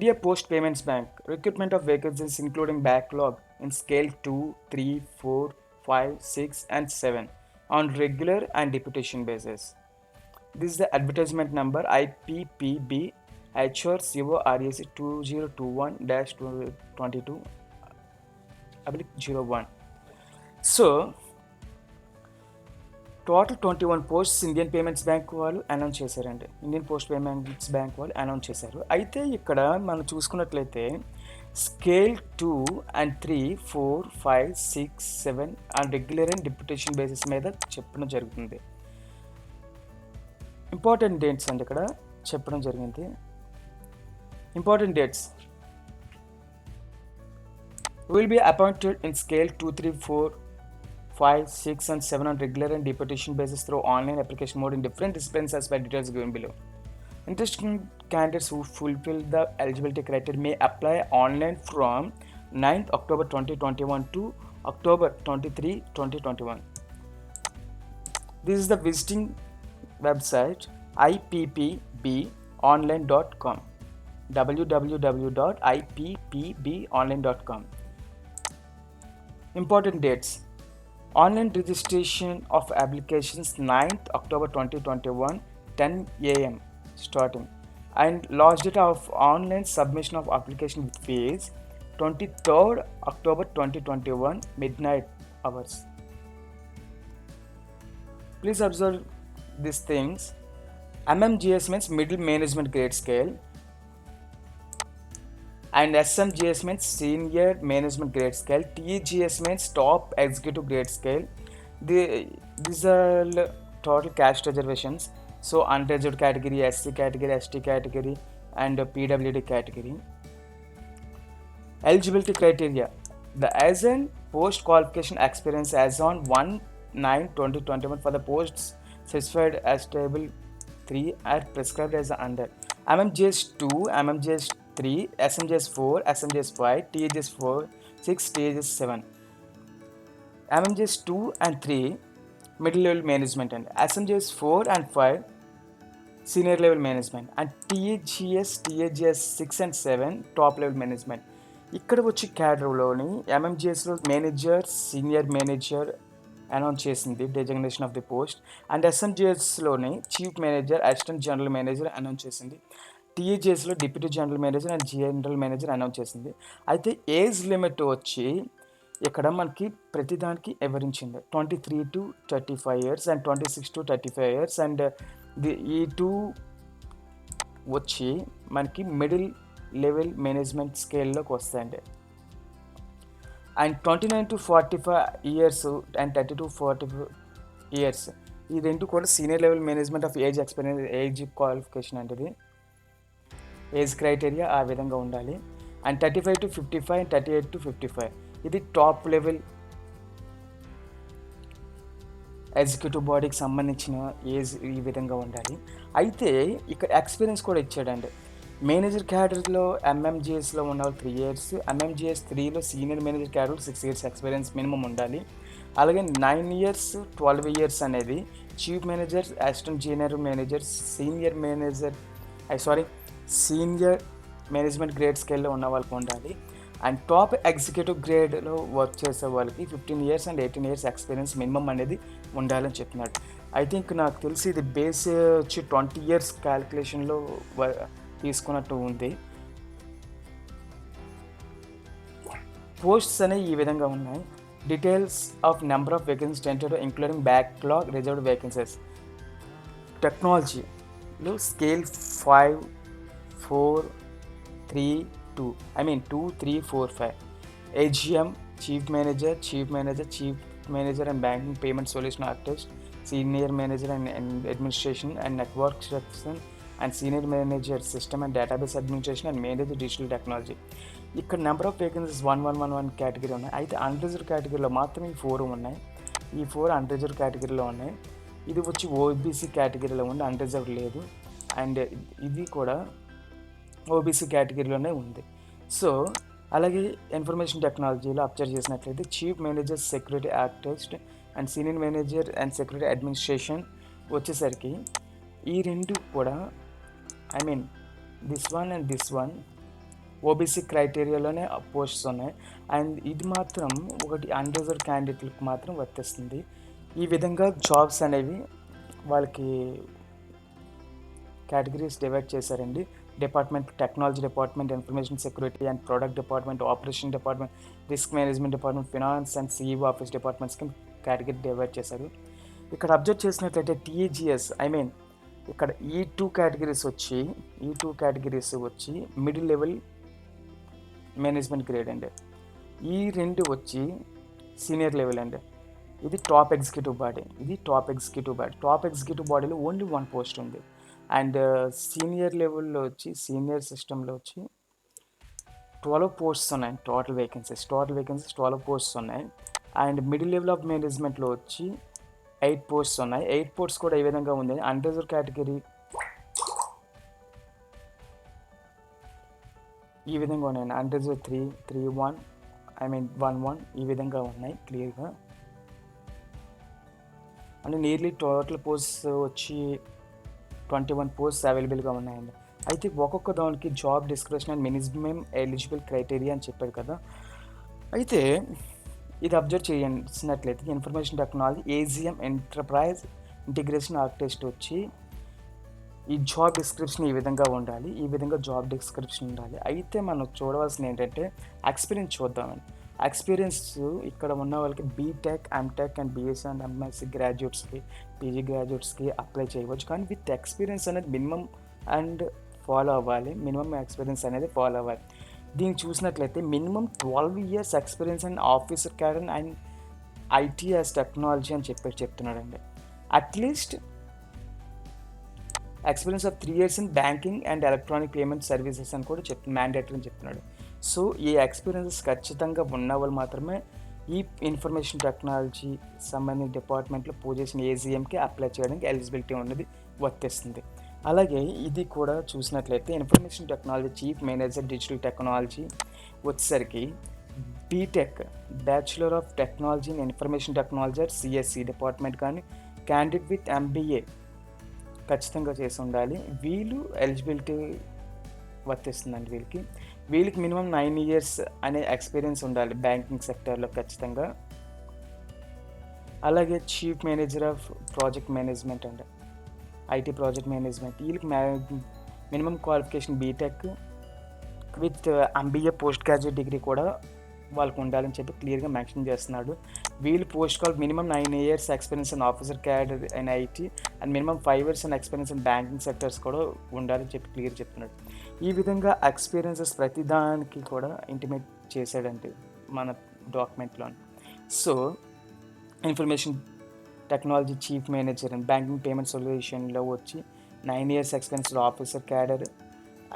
India Post Payments Bank, recruitment of vacancies including backlog in scale 2, 3, 4, 5, 6 and 7 on regular and deputation basis. This is the advertisement number IPPB HRCORAC 2021-22/01. So total 21 posts Indian payments bank వాళ్ళు announce చేశారండి. Indian post payments bank వాళ్ళు announce చేశారు. అయితే ఇక్కడ మనం చూసుకున్నట్లయితే scale 2 and 3, 4, 5, 6, 7 and regular and deputation basis మీద చెప్పడం జరుగుతుంది. ఇంపార్టెంట్ డేట్స్ అండి ఇక్కడ చెప్పడం జరిగింది. Important dates will be appointed in scale 2, 3, 4, 5, 6 and 7 on regular and deputation basis through online application mode in different disciplines as per details given below. Interested candidates who fulfill the eligibility criteria may apply online from 9th October 2021 to October 23, 2021. This is the visiting website ippbonline.com, www.ippbonline.com. Important dates: online registration of applications 9th October 2021 10 a.m. starting, and last date of online submission of application with fees 23rd October 2021 midnight hours. Please observe these things. MMGS means middle management grade scale and SMGS means senior management grade scale. TGS means top executive grade scale. These are total caste reservations. So unreserved category, SC category, ST category and PWD category. Eligibility criteria: the as and post qualification experience as on 1/9/2021 for the posts specified as table 3 are prescribed as under MMGS 2, MMGS 3, SMGS 4, SMGS 5, THS 4, 6, THS 7. MMGS 2 and 3 middle level management and SMGS 4 and 5 senior level management and THS 6 and 7 top level management. ఇక్కడ వచ్చి క్యాడర్లోని MMGSలో manager, senior manager announce చేసింది designation of the post, and SMGSలోని chief manager, assistant general manager announce చేసింది. THSలో deputy general manager and general manager announce చేసింది. అయితే ఏజ్ లిమిట్ వచ్చి ఇక్కడ మనకి ప్రతిదానికి వివరించింది 23 to 35 years and 26 to 35 years and ఈ టూ వచ్చి మనకి మిడిల్ లెవెల్ మేనేజ్మెంట్ స్కేల్లోకి వస్తాయండి. And 29 to 45 years and 30 to 45 years ఈ రెండు కూడా senior level management of age experience, age qualification అంటే ఏజ్ క్రైటీరియా ఆ విధంగా ఉండాలి. అండ్ 35 to 55 అండ్ 38 to 55 ఇది టాప్ లెవెల్ ఎగ్జిక్యూటివ్ బాడీకి సంబంధించిన ఏజ్ ఈ విధంగా ఉండాలి. అయితే ఇక్కడ ఎక్స్పీరియన్స్ కూడా ఇచ్చాడండి. మేనేజర్ క్యాడర్లో MMGSలో ఉన్న 3 years, MMGS 3లో సీనియర్ మేనేజర్ క్యాడర్లో 6 years ఎక్స్పీరియన్స్ మినిమం ఉండాలి. అలాగే 9 years, 12 years అనేది chief manager, assistant junior manager, senior management grade స్కేల్లో ఉన్న వాళ్ళకి ఉండాలి. అండ్ టాప్ ఎగ్జిక్యూటివ్ గ్రేడ్లో వర్క్ చేసే వాళ్ళకి 15 years and 18 years experience minimum అనేది ఉండాలని చెప్తున్నాడు. ఐ థింక్ నాకు తెలిసి ఇది బేస్ వచ్చి 20 years క్యాలిక్యులేషన్లో తీసుకున్నట్టు ఉంది. పోస్ట్స్ అనేవి ఈ విధంగా ఉన్నాయి. Details of number of vacancies tented including backlog, reserved vacancies. టెక్నాలజీలో scale 5, 4, 3, 2 2, 3, 4, 5. AGM chief manager and banking payment solution architect, senior manager and administration and network section and senior manager system and database administration and manager digital technology. ఇక్కడ number of vacancies 1111 category ఉన్నాయి. అయితే unreserved కేటగిరీలో మాత్రం ఈ 4 ఉన్నాయి. ఈ 4 unreserved కేటగిరీలో ఉన్నాయి. ఇది వచ్చి OBC కేటగిరీలో ఉంది, అన్రిజర్వ్డ్ లేదు. అండ్ ఇది కూడా OBC కేటగిరీలోనే ఉంది. సో అలాగే ఇన్ఫర్మేషన్ టెక్నాలజీలో అబ్జర్వ్ చేసినట్లయితే chief manager security architect and senior manager and security administration వచ్చేసరికి ఈ రెండు కూడా this one and this one OBC క్రైటీరియాలోనే పోస్ట్స్ ఉన్నాయి. అండ్ ఇది మాత్రం ఒకటి అన్రిజర్వ్డ్ క్యాండిడేట్లకు మాత్రం వర్తిస్తుంది. ఈ విధంగా జాబ్స్ అనేవి వాళ్ళకి కేటగిరీస్ డివైడ్ చేశారండి. Department technology department, information security and product department, operation department, risk management department, finance and CEO office డిపార్ట్మెంట్స్కి కేటగిరీ డివైడ్ చేశారు. ఇక్కడ అబ్జర్వ్ చేసినట్లయితే టీజీఎస్ ఇక్కడ ఈ టూ కేటగిరీస్ వచ్చి మిడిల్ లెవెల్ మేనేజ్మెంట్ గ్రేడ్ అండి. ఈ రెండు వచ్చి సీనియర్ లెవెల్ అండి. ఇది top executive body. Top executive బాడీలో ఓన్లీ 1 పోస్ట్ ఉంది. అండ్ సీనియర్ లెవెల్లో వచ్చి సీనియర్ సిస్టంలో వచ్చి 12 పోస్ట్స్ ఉన్నాయి. టోటల్ వేకెన్సీస్ 12 పోస్ట్స్ ఉన్నాయి. అండ్ మిడిల్ లెవెల్ ఆఫ్ మేనేజ్మెంట్లో వచ్చి 8 పోస్ట్స్ ఉన్నాయి. 8 పోస్ట్స్ కూడా ఏ విధంగా ఉంది, అన్రిజర్వ్డ్ కేటగిరీ ఈ విధంగా ఉన్నాయి. అన్రిజర్వ్డ్ 1-1 ఈ విధంగా ఉన్నాయి క్లియర్గా. అంటే నియర్లీ టోటల్ పోస్ట్స్ వచ్చి 21 పోస్ట్స్ అవైలబుల్గా ఉన్నాయండి. అయితే ఒక్కొక్క దానికి job description and minimum eligible criteria అని చెప్పారు కదా. అయితే ఇది అబ్జర్వ్ చేసినట్లయితే information technology AGM enterprise integration architect వచ్చి ఈ జాబ్ డిస్క్రిప్షన్ ఈ విధంగా ఉండాలి. జాబ్ డిస్క్రిప్షన్ ఉండాలి. అయితే మనం చూడవలసింది ఏంటంటే ఎక్స్పీరియన్స్ చూద్దామండి. ఎక్స్పీరియన్స్ ఇక్కడ ఉన్న వాళ్ళకి BTech, MTech and BSc and MSc గ్రాడ్యుయేట్స్కి, పీజీ గ్రాడ్యుయేట్స్కి అప్లై చేయవచ్చు. కానీ విత్ ఎక్స్పీరియన్స్ అనేది మినిమం ఎక్స్పీరియన్స్ అనేది ఫాలో అవ్వాలి. దీన్ని చూసినట్లయితే minimum 12 years experience and officer cadre and IT as technology అని చెప్తున్నాడండి. At least experience of 3 years in banking and electronic payment services అని కూడా మ్యాండేటరీ అని చెప్తున్నాడు. సో ఈ ఎక్స్పీరియన్సెస్ ఖచ్చితంగా ఉన్న వాళ్ళు మాత్రమే ఈ ఇన్ఫర్మేషన్ టెక్నాలజీ సంబంధించిన డిపార్ట్మెంట్లో పొజిషన్ ఏజీఎంకి అప్లై చేయడానికి ఎలిజిబిలిటీ ఉన్నది వర్తిస్తుంది. అలాగే ఇది కూడా చూసినట్లయితే information technology chief manager digital technology వచ్చేసరికి BTech, bachelor of technology in information technology CSC department కానీ క్యాండిడేట్ విత్ ఎంబీఏ ఖచ్చితంగా చేసి ఉండాలి. వీళ్ళు ఎలిజిబిలిటీ వర్తిస్తుందండి. వీళ్ళకి మినిమం 9 years అనే ఎక్స్పీరియన్స్ ఉండాలి బ్యాంకింగ్ సెక్టర్లో ఖచ్చితంగా. అలాగే chief manager of project management అండి, ఐటీ ప్రాజెక్ట్ మేనేజ్మెంట్, వీళ్ళకి minimum qualification BTech with MBA post graduate degree కూడా వాళ్ళకు ఉండాలని చెప్పి క్లియర్గా మెన్షన్ చేస్తున్నాడు. వీళ్ళు post minimum 9 years experience in officer cadre and IT and minimum 5 years and experience in banking sectors కూడా ఉండాలని చెప్పి క్లియర్ చెప్తున్నాడు. ఈ విధంగా ఎక్స్పీరియన్సెస్ ప్రతిదానికి కూడా ఇంటిమేట్ చేశాడంటే మన డాక్యుమెంట్లో. So information technology chief manager and banking payment సొల్యూషన్లో వచ్చి 9 years experience officer cadre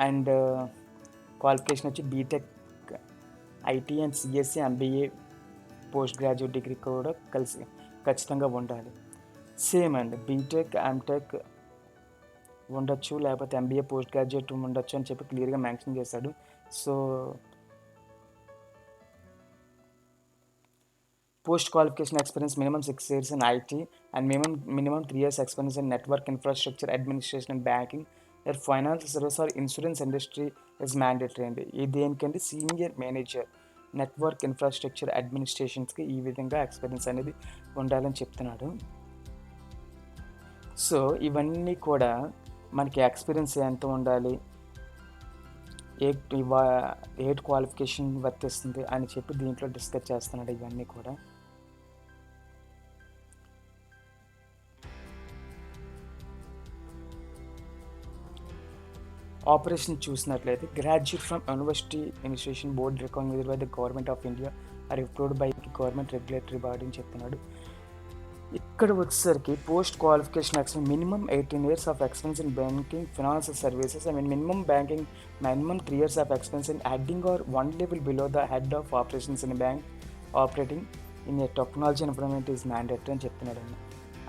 and qualification వచ్చి BTech, IT and CSC, MBA post graduate degree కూడా ఖచ్చితంగా ఉండాలి. సేమ్ అండి, బీటెక్, ఎంటెక్ ఉండొచ్చు, లేకపోతే ఎంబీఏ పోస్ట్ గ్రాడ్యుయేట్ ఉండొచ్చు అని చెప్పి క్లియర్గా మెన్షన్ చేశాడు. So post qualification experience minimum 6 years in IT and minimum 3 years experience in network infrastructure administration and banking or financial service or insurance industry is mandatory అండి. ఇది దేనికంటే సీనియర్ మేనేజర్ నెట్వర్క్ ఇన్ఫ్రాస్ట్రక్చర్ అడ్మినిస్ట్రేషన్స్కి ఈ విధంగా experience అనేది ఉండాలని చెప్తున్నాడు. So ఇవన్నీ కూడా మనకి ఎక్స్పీరియన్స్ ఎంత ఉండాలి, ఏ క్వాలిఫికేషన్ వర్తిస్తుంది అని చెప్పి దీంట్లో డిస్కస్ చేస్తున్నాడు. ఇవన్నీ కూడా ఆపరేషన్ చూసినట్లయితే graduate from university institution board recognised by the government of India or approved by government regulatory body అని చెప్తున్నాడు. ఇక్కడ వచ్చేసరికి post qualification experience minimum 18 years of experience in banking financial services minimum 3 years of experience in adding or 1 level below the head of operations in bank operating in a technology information is mandatory అని చెప్తున్నాడు.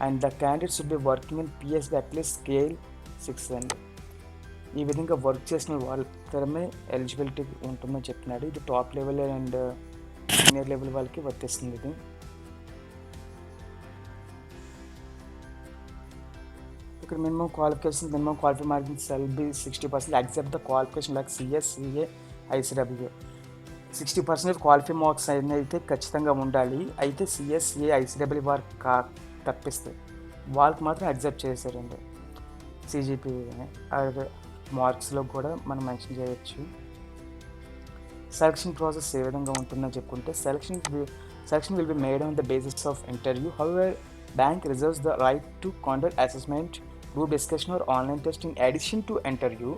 And the candidate should be working in PSB at least scale 6 అండి. ఈ విధంగా work చేసిన వాళ్ళతరమే eligibility ఉంటుందని చెప్తున్నాడు. ఇది top level and senior level వాళ్ళకి వర్తిస్తుంది. ఇది ఇక్కడ minimum qualification minimum qualify marking shall be 60% except the qualification like CS, CA, ICW 60% qualify marks అయితే ఖచ్చితంగా ఉండాలి. అయితే సిఎస్ఏ ఐసీడబ్ల్యూ వారు తప్పిస్తే వాళ్ళకి మాత్రం అక్సెప్ట్ చేశారండి సిజిపి అదే మార్క్స్లో కూడా మనం మెన్షన్ చేయొచ్చు. సెలక్షన్ ప్రాసెస్ ఏ విధంగా ఉంటుందని చెప్పుకుంటే selection will be made on the basis of interview. However, bank reserves the right to conduct assessment, group discussion or online test in addition to interview.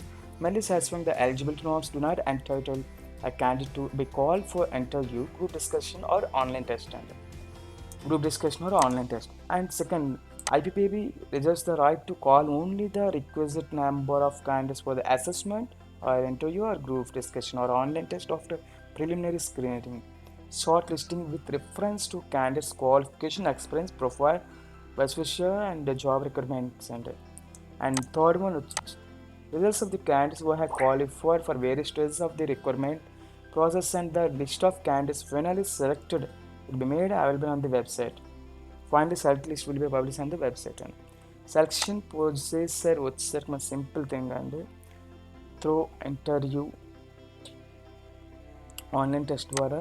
Mainly satisfying the eligibility norms do not entitle a candidate to be called for interview, group discussion or online test. Group discussion or online test. And second, IPPB reserves the right to call only the requisite number of candidates for the assessment or interview or group discussion or online test after preliminary screening, shortlisting with reference to candidates' qualification, experience, profile, vice versa, and the job requirements. And third one, results of the candidates who have qualified for various stages of the requirement process and the list of candidates finally selected will be made available on the website. Finally, select list will be published on the website. And selection procedure వచ్చేసరికి మన simple thing అండి. Through interview, online test ద్వారా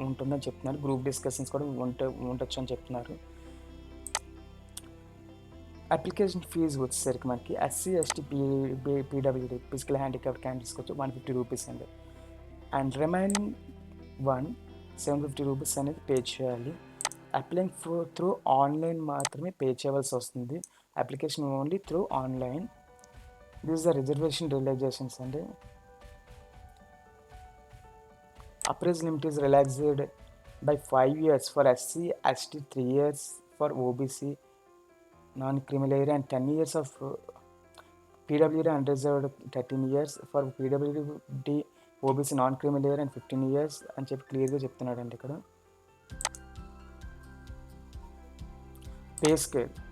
ఉంటుందని చెప్తున్నారు. Group discussions కూడా ఉండొచ్చు అని చెప్తున్నారు. అప్లికేషన్ ఫీజు వచ్చేసరికి మనకి SC ST PWD physical handicapped క్యాండిడేట్స్కి వచ్చి 150 రూపీస్ అండి. అండ్ రిమైనింగ్ 750 రూపీస్ అనేది పే చేయాలి. అప్లైంగ్ త్రూ ఆన్లైన్ మాత్రమే పే చేయవలసి వస్తుంది. Application only through online. This the reservation relaxations అండి. Upper age limit is relaxed by 5 years for SC, ST, 3 years for OBC, non-criminal area, and 10 years of PWD unreserved, 13 years for PWD, OBC, non-criminal area, and 15 years అని చెప్పి క్లియర్గా చెప్తున్నాడండి ఇక్కడ.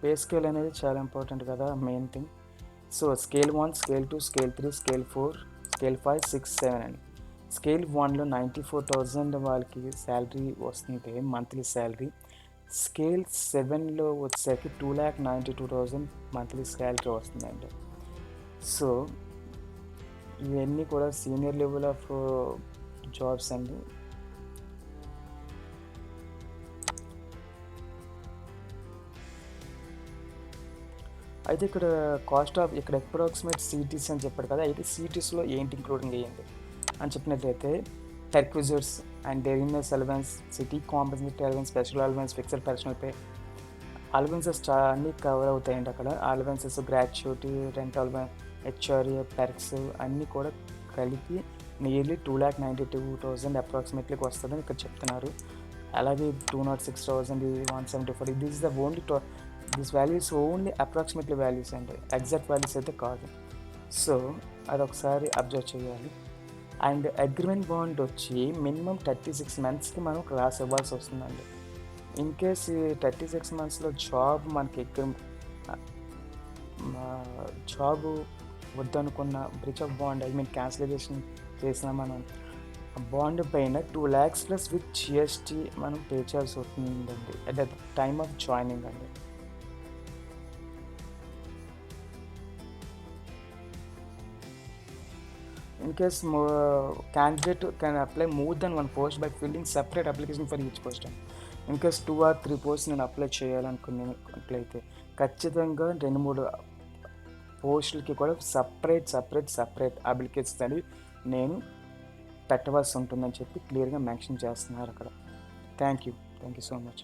Pay scale అనేది చాలా important కదా, main thing. So scale 1, scale 2, scale 3, scale 4, scale 5, 6, 7 అండి. Scale 1లో 94,000 వాళ్ళకి శాలరీ వస్తుంది, మంత్లీ శాలరీ. స్కేల్ 7లో వచ్చేసరికి 2,92,000 మంత్లీ శాలరీ వస్తుందండి. సో ఇవన్నీ కూడా సీనియర్ లెవెల్ ఆఫ్ జాబ్స్ అండి. అయితే ఇక్కడ కాస్ట్ ఆఫ్ ఇక్కడ అప్రాక్సిమేట్ సిటీస్ అని చెప్పాడు కదా, అయితే సిటీస్లో ఏంటి ఇంక్లూడింగ్ అయ్యింది అని చెప్పినట్లయితే perquisites and dearness allowance, city compensatory allowance, special allowance, fixed personal pay allowances అన్నీ కవర్ అవుతాయండి అక్కడ. Allowances, gratuity, rent allowance, HRA, perks అన్నీ కూడా కలిపి నియర్లీ 2,92,000 అప్రాక్సిమేట్లీకి వస్తుందని ఇక్కడ చెప్తున్నారు. అలాగే 206,000, 174, this is the only this values only approximately values అండి, ఎగ్జాక్ట్ వాల్యూస్ అయితే కాదు. సో అదొకసారి అబ్జర్వ్ చేయాలి. అండ్ అగ్రిమెంట్ బాండ్ వచ్చి మినిమం 36 monthsకి మనం క్లాస్ ఇవ్వాల్సి వస్తుందండి. ఇన్ కేస్ 36 monthsలో జాబ్ మనకి జాబ్ వద్దనుకున్న బ్రీచ్ ఆఫ్ బాండ్ క్యాన్సిలైజేషన్ చేసిన మనం బాండ్ పైన 2 lakhs ప్లస్ విత్ జిఎస్టీ మనం పే చేయాల్సి వస్తుందండి at the time of joining అండి. In case candidate can apply more than one post by filling separate application for each post. In case 2 or 3 posts నేను apply చేయాలనుకున్నట్లయితే ఖచ్చితంగా 2-3 పోస్టులకి కూడా separate applications అనేవి నేను పెట్టవలసి ఉంటుందని చెప్పి క్లియర్గా మెన్షన్ చేస్తున్నారు అక్కడ. Thank you so much.